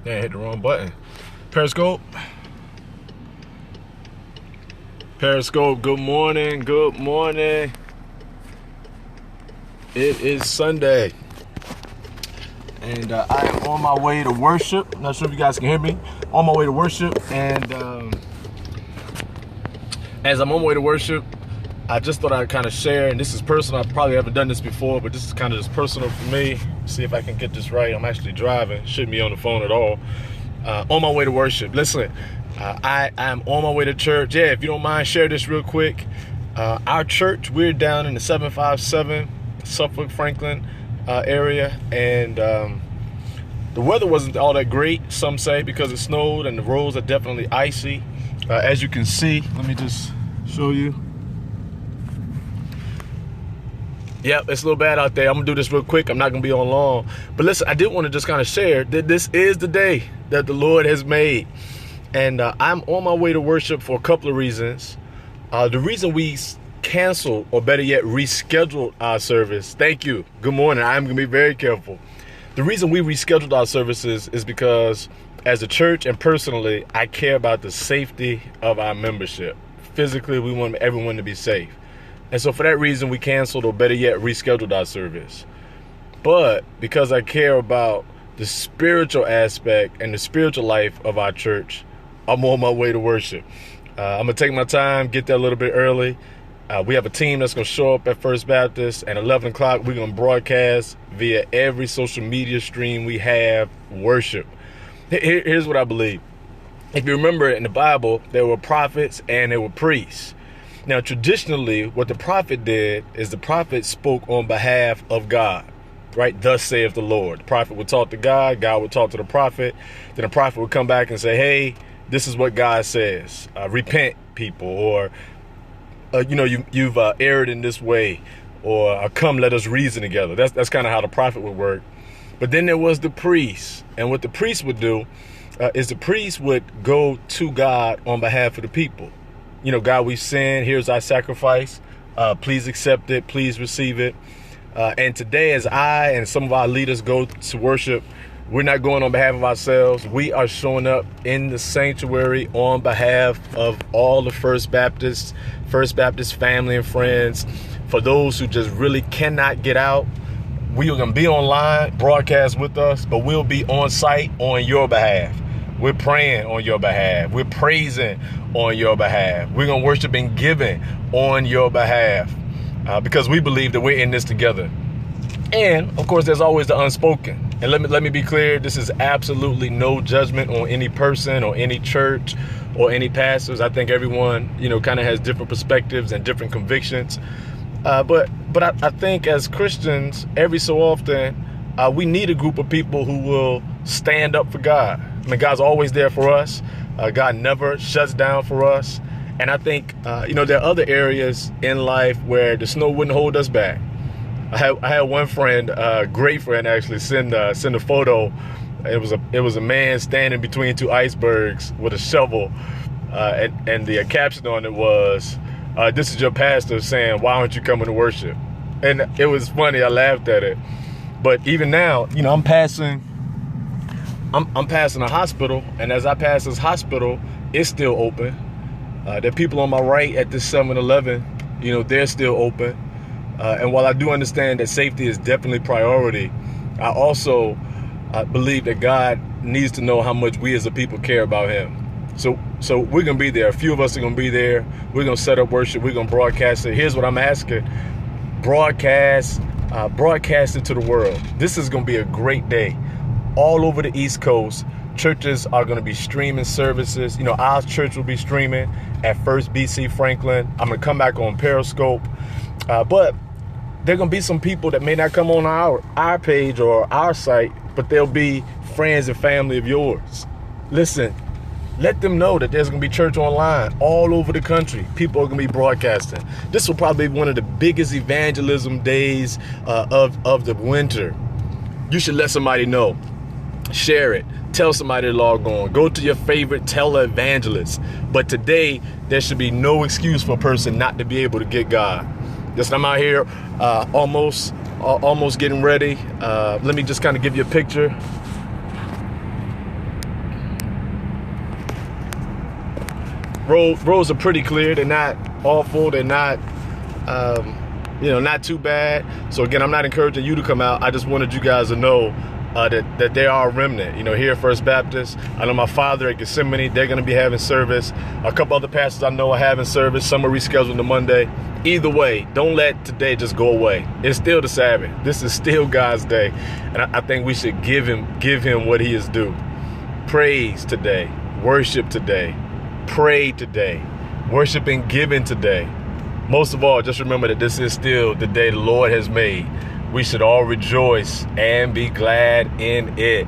Yeah, hit the wrong button. Periscope. Periscope, good morning. Good morning. It is Sunday. And I am on my way to worship. Not sure if you guys can hear me. On my way to worship. And as I'm on my way to worship, I just thought I'd kind of share. And this is personal. I probably haven't done this before, but this is kind of just personal for me. See if I can get this right. I'm actually driving. Shouldn't be on the phone at all. On my way to worship. Listen, I am on my way to church. Yeah, if you don't mind, share this real quick. Our church, we're down in the 757 Suffolk Franklin area, and the weather wasn't all that great, some say, because it snowed and the roads are definitely icy. As you can see, let me just show you. Yep, it's a little bad out there. I'm gonna do this real quick. I'm not gonna be on long. But listen, I did want to just kind of share that this is the day that the Lord has made. And I'm on my way to worship for a couple of reasons. The reason we canceled, or better yet, rescheduled our service. Thank you. Good morning. I'm gonna be very careful. The reason we rescheduled our services is because as a church and personally, I care about the safety of our membership. Physically, we want everyone to be safe. And so for that reason, we canceled, or better yet, rescheduled our service. But because I care about the spiritual aspect and the spiritual life of our church, I'm on my way to worship. I'm going to take my time, get there a little bit early. We have a team that's going to show up at First Baptist. At 11 o'clock, we're going to broadcast via every social media stream we have worship. Here's what I believe. If you remember in the Bible, there were prophets and there were priests. Now, traditionally, what the prophet did is the prophet spoke on behalf of God, right? Thus saith the Lord. The prophet would talk to God. God would talk to the prophet. Then the prophet would come back and say, hey, this is what God says. Repent, people, or, you've erred in this way, or come, let us reason together. That's kind of how the prophet would work. But then there was the priest. And what the priest would do is the priest would go to God on behalf of the people. God, we've sinned. Here's our sacrifice. Please accept it. Please receive it. And today, as I and some of our leaders go to worship, we're not going on behalf of ourselves. We are showing up in the sanctuary on behalf of all the First Baptist family and friends. For those who just really cannot get out, we are going to be online, broadcast with us, but we'll be on site on your behalf. We're praying on your behalf. We're praising on your behalf. We're going to worship and giving on your behalf because we believe that we're in this together. And, of course, there's always the unspoken. And let me be clear, this is absolutely no judgment on any person or any church or any pastors. I think everyone, kind of has different perspectives and different convictions. But I think as Christians, every so often, we need a group of people who will stand up for God. I mean, God's always there for us. God never shuts down for us. And I think, there are other areas in life where the snow wouldn't hold us back. I had one friend, a great friend actually, send a photo. It was a man standing between two icebergs with a shovel. And the caption on it was, this is your pastor saying, why aren't you coming to worship? And it was funny. I laughed at it. But even now, I'm passing a hospital, and as I pass this hospital, it's still open. There are people on my right at this 7-Eleven, they're still open. And while I do understand that safety is definitely priority, I also believe that God needs to know how much we as a people care about him. So we're going to be there. A few of us are going to be there. We're going to set up worship. We're going to broadcast it. Here's what I'm asking. Broadcast it to the world. This is going to be a great day. All over the East Coast, churches are going to be streaming services. Our church will be streaming at First BC Franklin. I'm going to come back on Periscope. But there are going to be some people that may not come on our page or our site, but they'll be friends and family of yours. Listen, let them know that there's going to be church online all over the country. People are going to be broadcasting. This will probably be one of the biggest evangelism days of the winter. You should let somebody know. Share it. Tell somebody to log on. Go to your favorite televangelist. But today, there should be no excuse for a person not to be able to get God. Listen, I'm out here almost getting ready. Let me just kind of give you a picture. roads are pretty clear. They're not awful. They're not, not too bad. So again, I'm not encouraging you to come out. I just wanted you guys to know that they are a remnant. Here at First Baptist, I know my father at Gethsemane, they're going to be having service. A couple other pastors I know are having service. Some are rescheduled to Monday. Either way, don't let today just go away. It's still the Sabbath. This is still God's day. And I think we should give him what he is due. Praise today. Worship today. Pray today. Worship and giving today. Most of all, just remember that this is still the day the Lord has made. We should all rejoice and be glad in it.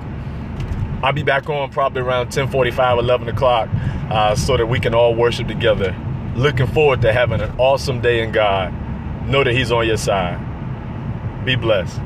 I'll be back on probably around 10:45, 11 o'clock, so that we can all worship together. Looking forward to having an awesome day in God. Know that he's on your side. Be blessed.